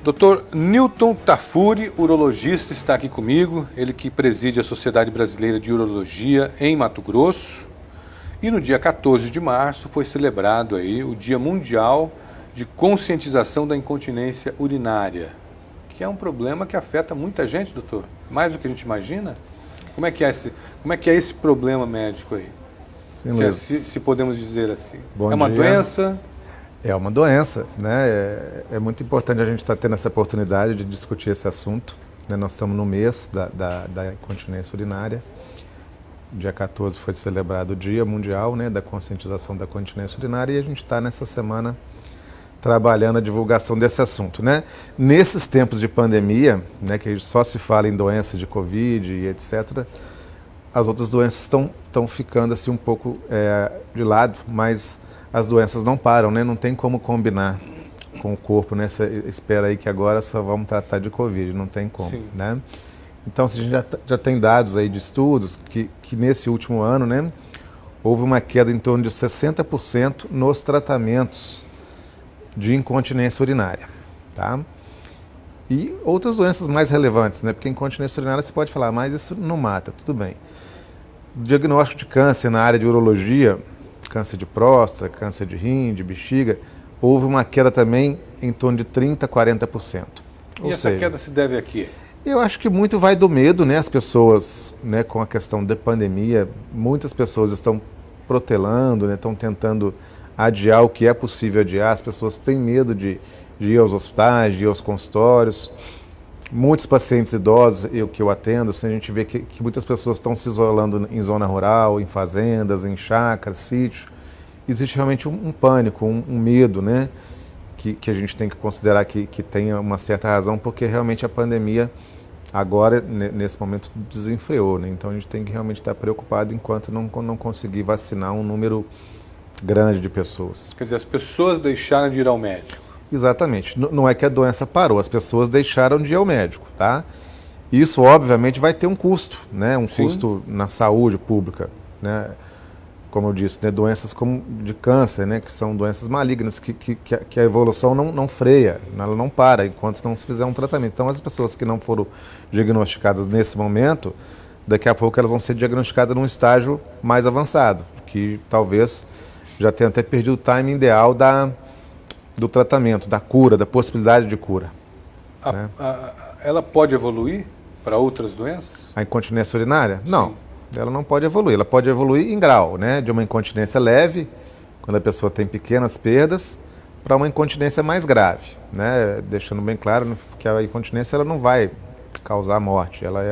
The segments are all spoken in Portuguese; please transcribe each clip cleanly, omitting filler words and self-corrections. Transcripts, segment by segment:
Dr. Newton Tafuri, urologista, está aqui comigo, ele que preside a Sociedade Brasileira de Urologia em Mato Grosso. E no dia 14 de março foi celebrado aí o Dia Mundial de Conscientização da Incontinência Urinária, que é um problema que afeta muita gente, doutor, mais do que a gente imagina. Como é que é esse problema médico aí? Sim, se podemos dizer assim. Bom é uma dia. doença? É uma doença, né? É muito importante a gente estar tendo essa oportunidade de discutir esse assunto, né? Nós estamos no mês da incontinência urinária. Dia 14 foi celebrado o Dia Mundial, né, da Conscientização da Continência Urinária, e a gente está nessa semana trabalhando a divulgação desse assunto, né? Nesses tempos de pandemia, né, que a gente só se fala em doença de Covid e etc., as outras doenças estão ficando assim um pouco de lado, mas as doenças não param, né? Não tem como combinar com o corpo, né? Espera aí que agora só vamos tratar de Covid, não tem como, Sim. né? Então, a gente já tem dados aí de estudos que nesse último ano, né, houve uma queda em torno de 60% nos tratamentos de incontinência urinária, tá? E outras doenças mais relevantes, né? Porque incontinência urinária você pode falar, mas isso não mata, tudo bem. Diagnóstico de câncer na área de urologia, câncer de próstata, câncer de rim, de bexiga, houve uma queda também em torno de 30% a 40%. E essa queda se deve a quê? Eu acho que muito vai do medo, né? As pessoas, né, com a questão da pandemia, muitas pessoas estão protelando, né, estão tentando adiar o que é possível adiar. As pessoas têm medo de ir aos hospitais, de ir aos consultórios. Muitos pacientes idosos, que eu atendo, assim, a gente vê que muitas pessoas estão se isolando em zona rural, em fazendas, em chácaras, sítios. Existe realmente um pânico, um medo, né? Que a gente tem que considerar que tenha uma certa razão, porque realmente a pandemia agora, nesse momento, desenfreou, né? Então a gente tem que realmente estar preocupado enquanto não conseguir vacinar um número grande de pessoas. Quer dizer, as pessoas deixaram de ir ao médico. Exatamente. Não é que a doença parou, as pessoas deixaram de ir ao médico, tá? Isso, obviamente, vai ter um custo, né? Um Sim. custo na saúde pública, né? Como eu disse, né, doenças como de câncer, né, que são doenças malignas, que a evolução não freia, ela não para enquanto não se fizer um tratamento. Então, as pessoas que não foram diagnosticadas nesse momento, daqui a pouco elas vão ser diagnosticadas num estágio mais avançado, que talvez já tenha até perdido o timing ideal do tratamento, da cura, da possibilidade de cura. Ela pode evoluir para outras doenças? A incontinência urinária? Não. Sim. Ela não pode evoluir, ela pode evoluir em grau, né? De uma incontinência leve, quando a pessoa tem pequenas perdas, para uma incontinência mais grave, né? Deixando bem claro que a incontinência ela não vai causar morte, ela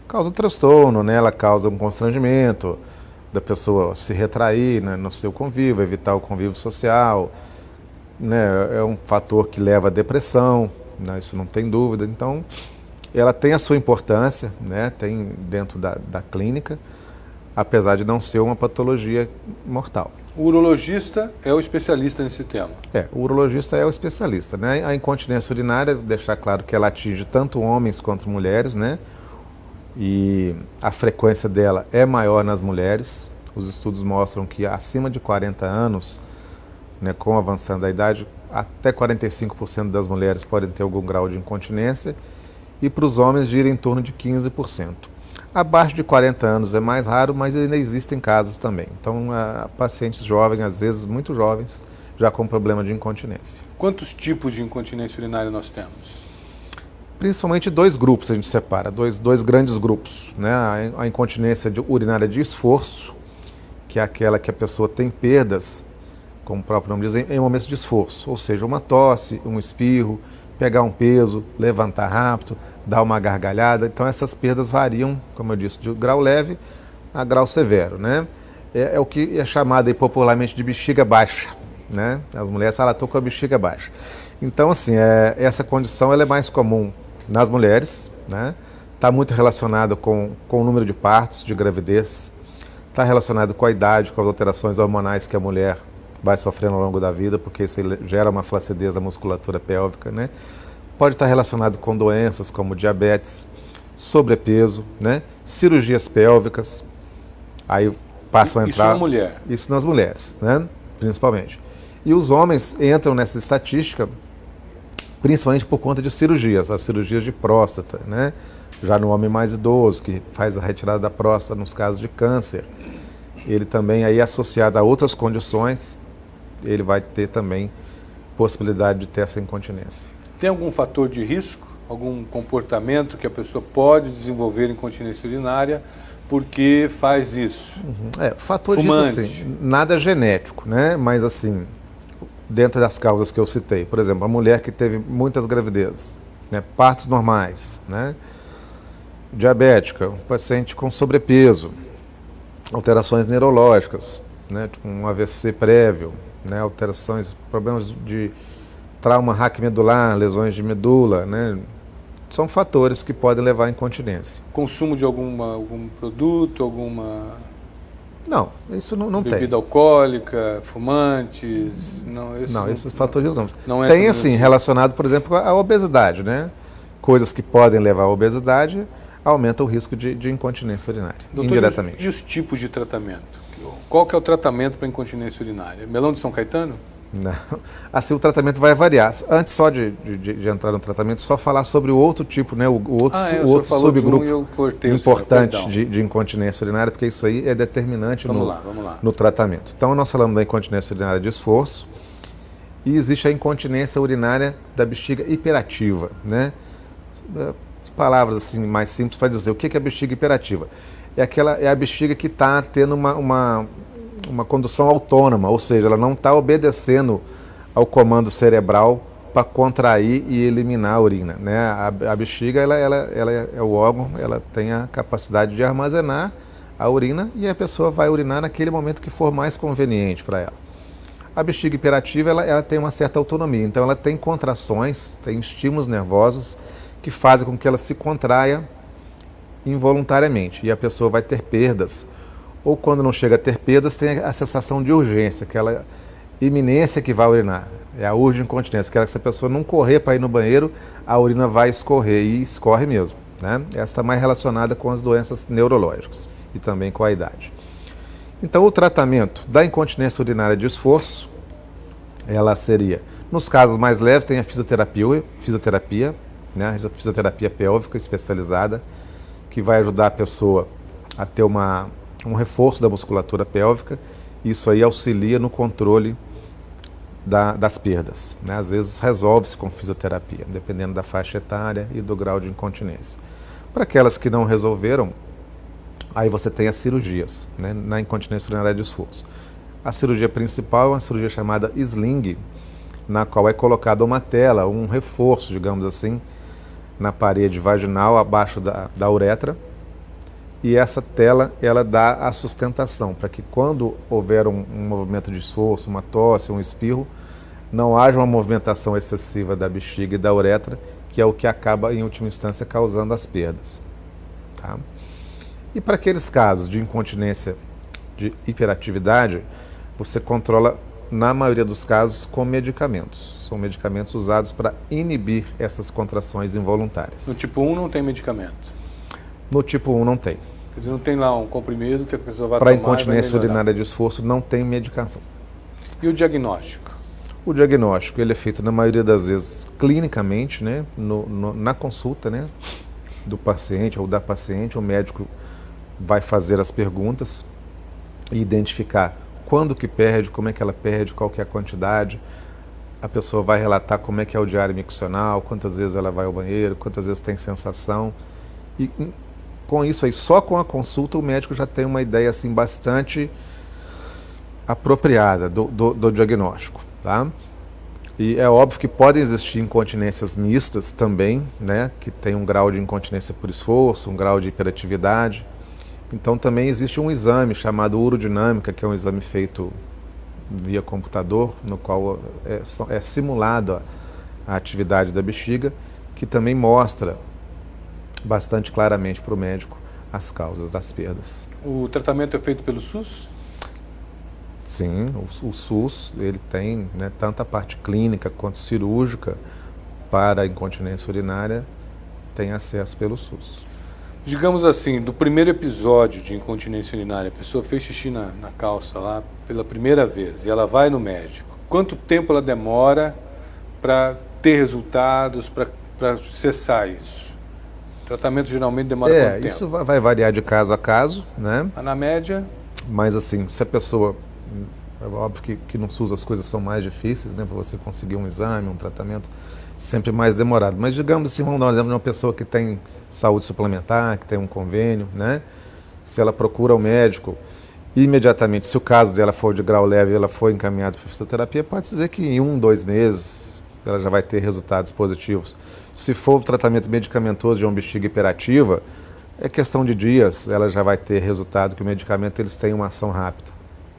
causa transtorno, né? Ela causa um constrangimento da pessoa se retrair, né, no seu convívio, evitar o convívio social, né? É um fator que leva à depressão, né? Isso não tem dúvida. Então, ela tem a sua importância, né? Tem dentro da clínica, apesar de não ser uma patologia mortal. O urologista é o especialista nesse tema. O urologista é o especialista, né? A incontinência urinária, deixar claro que ela atinge tanto homens quanto mulheres, né? E a frequência dela é maior nas mulheres. Os estudos mostram que acima de 40 anos, né, com o avançando da idade, até 45% das mulheres podem ter algum grau de incontinência, e para os homens gira em torno de 15%. Abaixo de 40 anos é mais raro, mas ainda existem casos também. Então, pacientes jovens, às vezes muito jovens, já com problema de incontinência. Quantos tipos de incontinência urinária nós temos? Principalmente dois grupos a gente separa, dois grandes grupos, né? A incontinência urinária de esforço, que é aquela que a pessoa tem perdas, como o próprio nome diz, em momentos de esforço, ou seja, uma tosse, um espirro, pegar um peso, levantar rápido, dar uma gargalhada. Então essas perdas variam, como eu disse, de grau leve a grau severo, né? É o que é chamado aí popularmente de bexiga baixa, né? As mulheres falam, estou com a bexiga baixa. Então, assim, essa condição ela é mais comum nas mulheres, né? Está muito relacionado com o número de partos, de gravidez, está relacionado com a idade, com as alterações hormonais que a mulher vai sofrendo ao longo da vida, porque isso gera uma flacidez da musculatura pélvica, né? Pode estar relacionado com doenças como diabetes, sobrepeso, né? Cirurgias pélvicas, aí passam a entrar... Isso na mulher? Isso nas mulheres, né? Principalmente. E os homens entram nessa estatística principalmente por conta de cirurgias, as cirurgias de próstata, né? Já no homem mais idoso, que faz a retirada da próstata nos casos de câncer, ele também aí associado a outras condições, ele vai ter também possibilidade de ter essa incontinência. Tem algum fator de risco, algum comportamento que a pessoa pode desenvolver incontinência urinária porque faz isso? Fator disso, assim, nada genético, né? Mas assim, dentro das causas que eu citei, por exemplo, a mulher que teve muitas gravidezes, né? Partos normais, né? Diabética, um paciente com sobrepeso, alterações neurológicas, né? Tipo um AVC prévio, né? Alterações, problemas de trauma raquimedular, lesões de medula, né? São fatores que podem levar à incontinência. Consumo de algum produto, alguma... Não, isso não tem. Bebida alcoólica, fumantes... Não, esses fatores não. Não tem, assim, relacionado, por exemplo, à obesidade, né? Coisas que podem levar à obesidade aumentam o risco de incontinência urinária, doutor, indiretamente. E os tipos de tratamento? Qual que é o tratamento para incontinência urinária? Melão de São Caetano? Não. Assim, o tratamento vai variar. Antes só de entrar no tratamento, só falar sobre o outro tipo, né? O outro subgrupo importante de incontinência urinária, porque isso aí é determinante no tratamento. Então, nós falamos da incontinência urinária de esforço e existe a incontinência urinária da bexiga hiperativa, né? Palavras assim mais simples para dizer o que é a bexiga hiperativa. É a bexiga que está tendo uma condução autônoma, ou seja, ela não está obedecendo ao comando cerebral para contrair e eliminar a urina, né? A bexiga ela é o órgão, ela tem a capacidade de armazenar a urina e a pessoa vai urinar naquele momento que for mais conveniente para ela. A bexiga hiperativa ela tem uma certa autonomia, então ela tem contrações, tem estímulos nervosos que fazem com que ela se contraia involuntariamente e a pessoa vai ter perdas. Ou quando não chega a ter perdas, tem a sensação de urgência, aquela iminência que vai urinar. É a urgente incontinência, aquela que se a pessoa não correr para ir no banheiro, a urina vai escorrer e escorre mesmo, né? Essa está mais relacionada com as doenças neurológicas e também com a idade. Então, o tratamento da incontinência urinária de esforço, ela seria, nos casos mais leves, tem a fisioterapia, né? A fisioterapia pélvica especializada, que vai ajudar a pessoa a ter um reforço da musculatura pélvica, e isso aí auxilia no controle das perdas, né? Às vezes resolve-se com fisioterapia, dependendo da faixa etária e do grau de incontinência. Para aquelas que não resolveram, aí você tem as cirurgias, né? Na incontinência urinária de esforço. A cirurgia principal é uma cirurgia chamada sling, na qual é colocada uma tela, um reforço, digamos assim, na parede vaginal abaixo da uretra, e essa tela ela dá a sustentação para que quando houver um movimento de esforço, uma tosse, um espirro, não haja uma movimentação excessiva da bexiga e da uretra, que é o que acaba em última instância causando as perdas, tá? E para aqueles casos de incontinência de hiperatividade, você controla na maioria dos casos com medicamentos. São medicamentos usados para inibir essas contrações involuntárias. No tipo 1 não tem medicamento? No tipo 1 não tem. Quer dizer, não tem lá um comprimido que a pessoa vai tomar. Para incontinência urinária de esforço não tem medicação. E o diagnóstico? O diagnóstico ele é feito na maioria das vezes clinicamente, né? Na consulta, né? Do paciente ou da paciente, o médico vai fazer as perguntas e identificar quando que perde, como é que ela perde, qual que é a quantidade. A pessoa vai relatar como é que é o diário miccional, quantas vezes ela vai ao banheiro, quantas vezes tem sensação. E com isso aí, só com a consulta, o médico já tem uma ideia assim, bastante apropriada do diagnóstico, tá? E é óbvio que podem existir incontinências mistas também, né? Que tem um grau de incontinência por esforço, um grau de hiperatividade. Então também existe um exame chamado urodinâmica, que é um exame feito via computador, no qual é simulada a atividade da bexiga, que também mostra bastante claramente para o médico as causas das perdas. O tratamento é feito pelo SUS? Sim, o SUS ele tem, né, tanto a parte clínica quanto cirúrgica para a incontinência urinária, tem acesso pelo SUS. Digamos assim, do primeiro episódio de incontinência urinária, a pessoa fez xixi na calça lá pela primeira vez e ela vai no médico. Quanto tempo ela demora para ter resultados, para cessar isso? O tratamento geralmente demora quanto tempo? Isso vai variar de caso a caso, né? Mas na média? Mas assim, se a pessoa, é óbvio que no SUS as coisas são mais difíceis, né? Para você conseguir um exame, um tratamento, sempre mais demorado. Mas digamos assim, vamos dar um exemplo de uma pessoa que tem saúde suplementar, que tem um convênio, né? Se ela procura o médico, imediatamente, se o caso dela for de grau leve e ela for encaminhada para fisioterapia, pode dizer que em 1, 2 meses ela já vai ter resultados positivos. Se for o tratamento medicamentoso de uma bexiga hiperativa, é questão de dias, ela já vai ter resultado, que o medicamento eles têm uma ação rápida.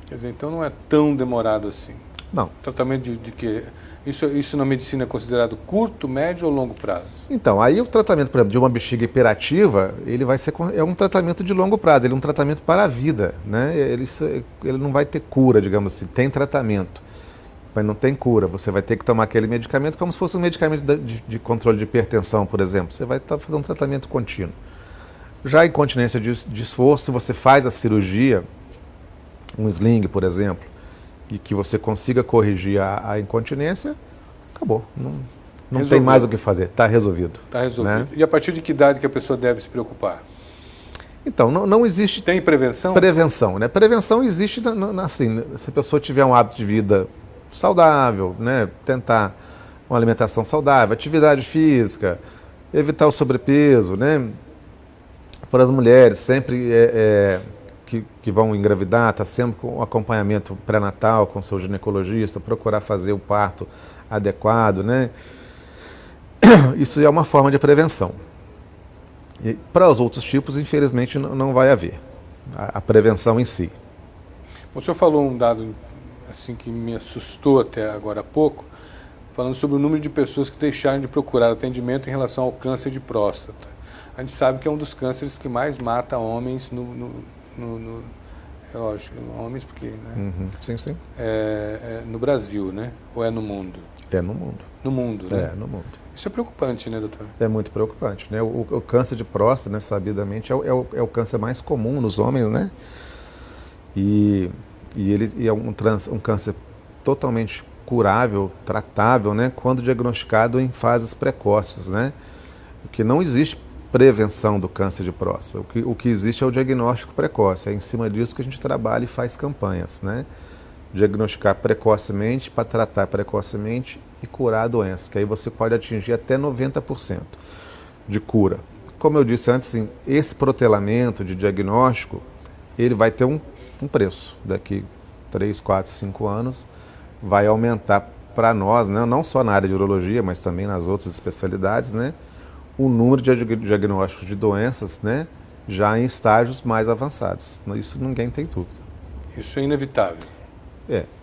Quer dizer, então não é tão demorado assim. Não. Tratamento de quê? Isso na medicina é considerado curto, médio ou longo prazo? Então, aí o tratamento, por exemplo, de uma bexiga hiperativa, ele vai ser é um tratamento de longo prazo, ele é um tratamento para a vida, né? Ele não vai ter cura, digamos assim, tem tratamento, mas não tem cura. Você vai ter que tomar aquele medicamento como se fosse um medicamento de controle de hipertensão, por exemplo. Você vai fazer um tratamento contínuo. Já a incontinência de esforço, se você faz a cirurgia, um sling, por exemplo, e que você consiga corrigir a incontinência, acabou. Não tem mais o que fazer, está resolvido. Está resolvido. Né? E a partir de que idade que a pessoa deve se preocupar? Então, não existe... Tem prevenção? Prevenção, né? Prevenção existe, assim, se a pessoa tiver um hábito de vida saudável, né? Tentar uma alimentação saudável, atividade física, evitar o sobrepeso, né? Para as mulheres, sempre que vão engravidar, está sempre com acompanhamento pré-natal com seu ginecologista, procurar fazer o parto adequado, né? Isso é uma forma de prevenção. E para os outros tipos, infelizmente, não vai haver a prevenção em si. O senhor falou um dado assim que me assustou até agora há pouco, falando sobre o número de pessoas que deixaram de procurar atendimento em relação ao câncer de próstata. A gente sabe que é um dos cânceres que mais mata homens é lógico, homens porque, né? Uhum. Sim, sim. No Brasil, né? Ou é no mundo? É no mundo. No mundo, né? É, no mundo. Isso é preocupante, né, doutor? É muito preocupante, né? O câncer de próstata, né, sabidamente, é o câncer mais comum nos homens, né? E ele é um câncer totalmente curável, tratável, né? Quando diagnosticado em fases precoces, né? Porque não existe prevenção do câncer de próstata. O que existe é o diagnóstico precoce. É em cima disso que a gente trabalha e faz campanhas, né? Diagnosticar precocemente, para tratar precocemente e curar a doença, que aí você pode atingir até 90% de cura. Como eu disse antes, sim, esse protelamento de diagnóstico, ele vai ter um preço. Daqui 3, 4, 5 anos, vai aumentar para nós, né? Não só na área de urologia, mas também nas outras especialidades, né? O número de diagnósticos de doenças, né? Já em estágios mais avançados. Isso ninguém tem dúvida. Isso é inevitável.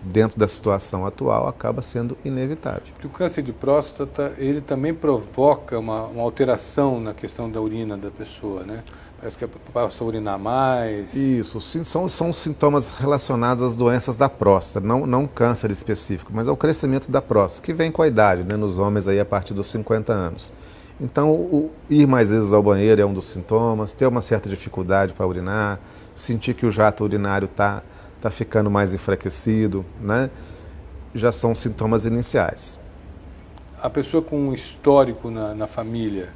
Dentro da situação atual, acaba sendo inevitável. Porque o câncer de próstata, ele também provoca uma alteração na questão da urina da pessoa, né? Parece que passa a urinar mais. Isso, sim, são sintomas relacionados às doenças da próstata, não câncer específico, mas ao crescimento da próstata, que vem com a idade, né? Nos homens aí a partir dos 50 anos. Então, ir mais vezes ao banheiro é um dos sintomas, ter uma certa dificuldade para urinar, sentir que o jato urinário está ficando mais enfraquecido, né? Já são sintomas iniciais. A pessoa com um histórico na família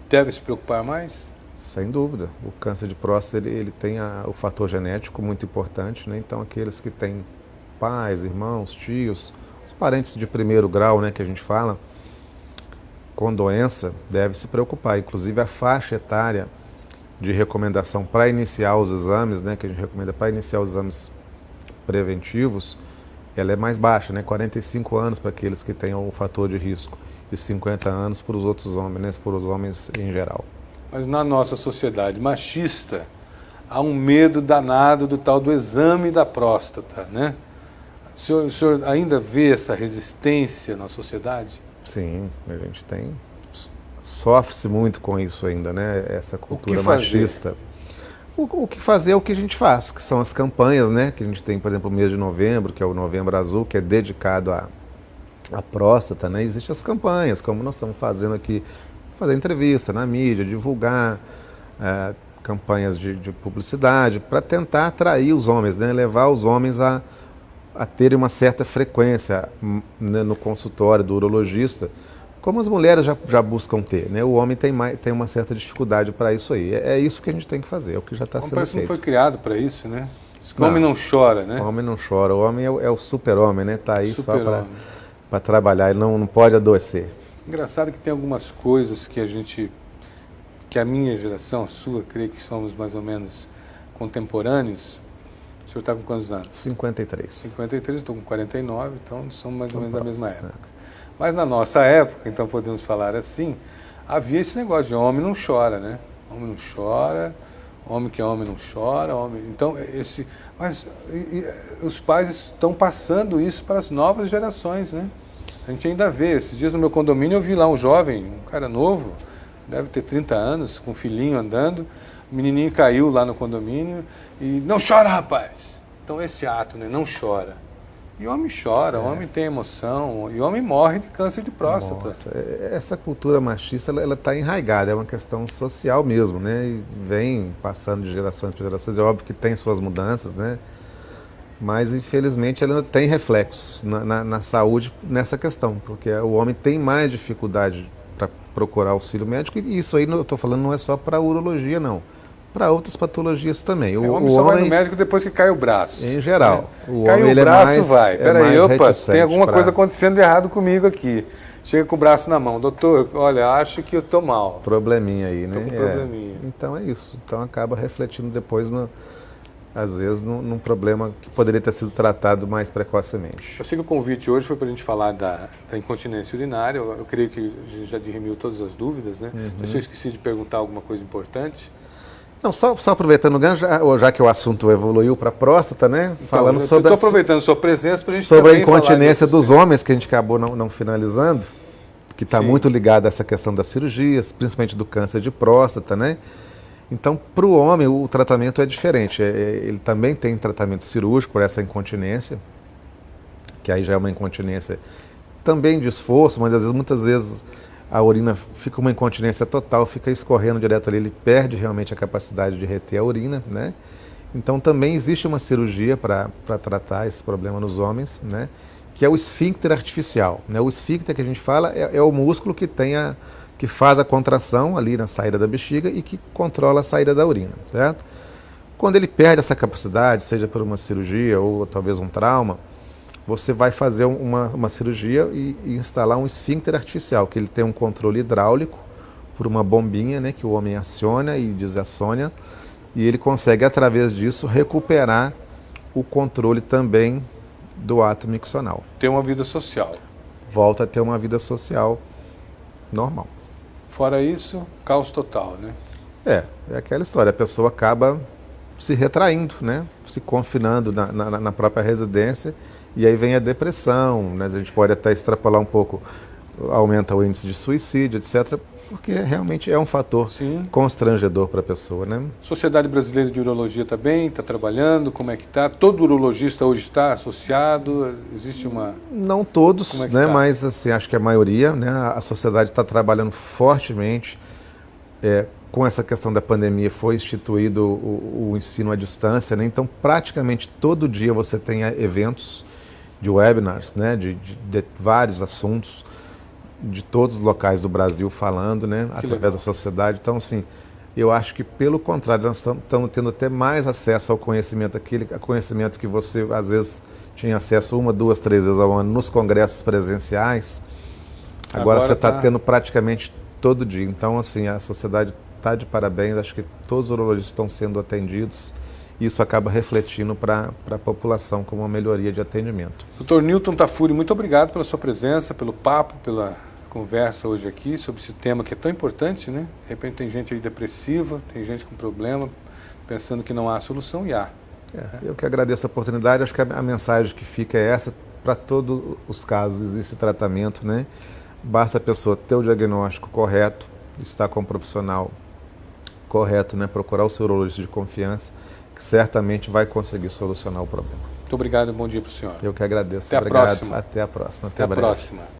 deve se preocupar mais? Sem dúvida. O câncer de próstata ele tem o fator genético muito importante, né? Então, aqueles que têm pais, irmãos, tios, os parentes de primeiro grau, né, que a gente fala, com doença, deve se preocupar. Inclusive, a faixa etária de recomendação para iniciar os exames, né, que a gente recomenda para iniciar os exames preventivos, ela é mais baixa, né? 45 anos para aqueles que tenham o fator de risco e 50 anos para os outros homens, né? Para os homens em geral. Mas na nossa sociedade machista, há um medo danado do tal do exame da próstata, né? O senhor ainda vê essa resistência na sociedade? Sim, a gente sofre-se muito com isso ainda, né? Essa cultura machista. O que fazer é o que a gente faz, que são as campanhas, né? Que a gente tem, por exemplo, o mês de novembro, que é o Novembro Azul, que é dedicado à próstata, né? Existem as campanhas, como nós estamos fazendo aqui, fazer entrevista na mídia, divulgar campanhas de publicidade, para tentar atrair os homens, né? Levar os homens a terem uma certa frequência, né, no consultório do urologista, como as mulheres já buscam ter, né? O homem tem uma certa dificuldade para isso aí. É isso que a gente tem que fazer, é o que já está sendo Parece que feito. não foi criado para isso, né? O homem não chora, né? O homem não chora, o homem é o super-homem, né? Está aí só Super-homem. para trabalhar, ele não pode adoecer. Engraçado que tem algumas coisas que a minha geração, a sua, creio que somos mais ou menos contemporâneos. O senhor está com quantos anos? 53. 53, eu estou com 49, então somos mais ou menos da mesma época. Mas na nossa época, então podemos falar assim, havia esse negócio de homem não chora, né? Homem não chora, homem que é homem não chora, homem... Então, mas os pais estão passando isso para as novas gerações, né? A gente ainda vê, esses dias no meu condomínio eu vi lá um jovem, um cara novo, deve ter 30 anos, com um filhinho andando, o menininho caiu lá no condomínio e não chora, rapaz! Então esse ato, né? Não chora. E homem chora, homem tem emoção, e homem morre de câncer de próstata. Nossa, essa cultura machista, ela está enraizada, é uma questão social mesmo, né? E vem passando de gerações para gerações, é óbvio que tem suas mudanças, né? Mas, infelizmente, ela tem reflexos na saúde nessa questão, porque o homem tem mais dificuldade para procurar auxílio médico, e isso aí, eu estou falando, não é só para urologia, não. Para outras patologias também. O homem só vai no médico depois que cai o braço. Em geral. Né? Caiu o braço, vai. Peraí, opa, tem alguma coisa acontecendo de errado comigo aqui. Chega com o braço na mão. Doutor, olha, acho que eu estou mal. Probleminha aí, né? Probleminha. Então é isso. Então acaba refletindo depois, às vezes, num problema que poderia ter sido tratado mais precocemente. Eu sei que o convite hoje foi para a gente falar da incontinência urinária. Eu creio que a gente já dirimiu todas as dúvidas, né? Se eu esqueci de perguntar alguma coisa importante... Não, só aproveitando o gancho, já que o assunto evoluiu para a próstata, né? Então, falando sobre estou aproveitando a sua presença para a gente sobre a também incontinência dos homens, que a gente acabou não finalizando, que está muito ligado a essa questão das cirurgias, principalmente do câncer de próstata, né? Então, para o homem, o tratamento é diferente. Ele também tem tratamento cirúrgico por essa incontinência, que aí já é uma incontinência também de esforço, mas muitas vezes a urina fica uma incontinência total, fica escorrendo direto ali, ele perde realmente a capacidade de reter a urina, né? Então também existe uma cirurgia para tratar esse problema nos homens, né? Que é o esfíncter artificial, né? O esfíncter que a gente fala é o músculo que faz a contração ali na saída da bexiga e que controla a saída da urina, certo? Quando ele perde essa capacidade, seja por uma cirurgia ou talvez um trauma, você vai fazer uma cirurgia e instalar um esfíncter artificial, que ele tem um controle hidráulico por uma bombinha, né, que o homem aciona e desaciona, e ele consegue, através disso, recuperar o controle também do ato miccional. Ter uma vida social. Volta a ter uma vida social normal. Fora isso, caos total, né? É aquela história, a pessoa acaba se retraindo, né, se confinando na própria residência. E aí vem a depressão, né? A gente pode até extrapolar um pouco, aumenta o índice de suicídio, etc., porque realmente é um fator constrangedor para a pessoa, né? Sociedade Brasileira de Urologia está bem, está trabalhando, como é que está? Todo urologista hoje está associado? Existe uma... Não todos, né? Tá? Mas assim, acho que a maioria, né? A sociedade está trabalhando fortemente. Com essa questão da pandemia foi instituído o ensino à distância, né? Então praticamente todo dia você tem eventos de webinars, né, de vários assuntos, de todos os locais do Brasil falando, né, através da sociedade. Então, assim, eu acho que, pelo contrário, nós estamos tendo até mais acesso ao conhecimento, aquele conhecimento que você, às vezes, tinha acesso 1, 2, 3 vezes ao ano nos congressos presenciais, agora você está tendo praticamente todo dia. Então, assim, a sociedade está de parabéns, acho que todos os urologistas estão sendo atendidos. Isso acaba refletindo para a população como uma melhoria de atendimento. Dr. Newton Tafuri, muito obrigado pela sua presença, pelo papo, pela conversa hoje aqui sobre esse tema que é tão importante, né? De repente tem gente aí depressiva, tem gente com problema, pensando que não há solução e há. Eu que agradeço a oportunidade, acho que a mensagem que fica é essa, para todos os casos existe tratamento, né? Basta a pessoa ter o diagnóstico correto, estar com um profissional correto, né? Procurar o seu urologista de confiança, que certamente vai conseguir solucionar o problema. Muito obrigado e bom dia para o senhor. Eu que agradeço. Até a próxima. Até a próxima. Até a próxima.